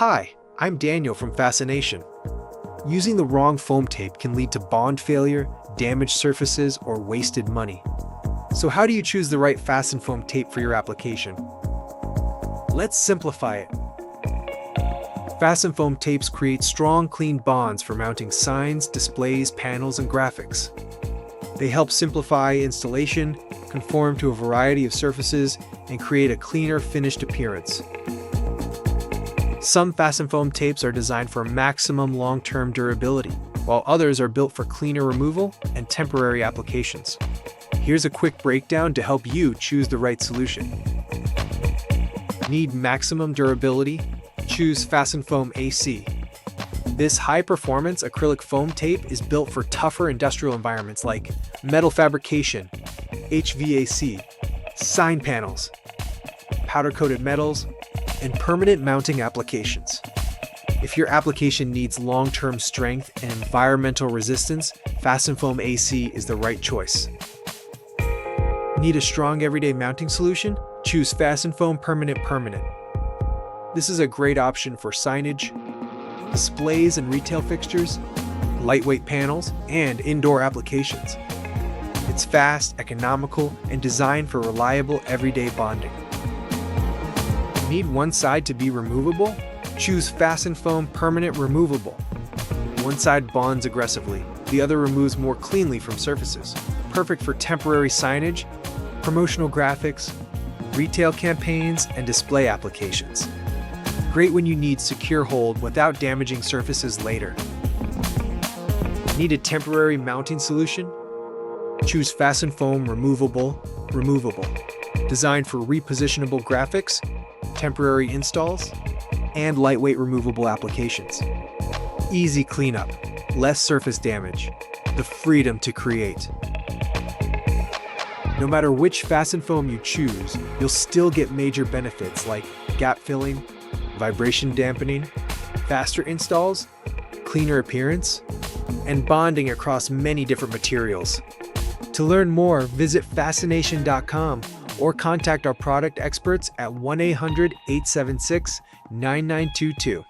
Hi, I'm Daniel from FASTENation. Using the wrong foam tape can lead to bond failure, damaged surfaces, or wasted money. So how do you choose the right FASTENfoam tape for your application? Let's simplify it. FASTENfoam tapes create strong, clean bonds for mounting signs, displays, panels, and graphics. They help simplify installation, conform to a variety of surfaces, and create a cleaner, finished appearance. Some FASTENfoam tapes are designed for maximum long-term durability, while others are built for cleaner removal and temporary applications. Here's a quick breakdown to help you choose the right solution. Need maximum durability? Choose FASTENfoam AC. This high-performance acrylic foam tape is built for tougher industrial environments like metal fabrication, HVAC, sign panels, powder-coated metals, and permanent mounting applications. If your application needs long-term strength and environmental resistance, FASTENfoam AC is the right choice. Need a strong everyday mounting solution? Choose FASTENfoam Permanent. This is a great option for signage, displays and retail fixtures, lightweight panels, and indoor applications. It's fast, economical, and designed for reliable everyday bonding. Need one side to be removable? Choose FASTENfoam Permanent Removable. One side bonds aggressively, the other removes more cleanly from surfaces. Perfect for temporary signage, promotional graphics, retail campaigns, and display applications. Great when you need secure hold without damaging surfaces later. Need a temporary mounting solution? Choose FASTENfoam Removable. Designed for repositionable graphics, temporary installs, and lightweight removable applications. Easy cleanup, less surface damage, the freedom to create. No matter which FASTENfoam you choose, you'll still get major benefits like gap filling, vibration dampening, faster installs, cleaner appearance, and bonding across many different materials. To learn more, visit FASTENation.com or contact our product experts at 1-800-876-9922.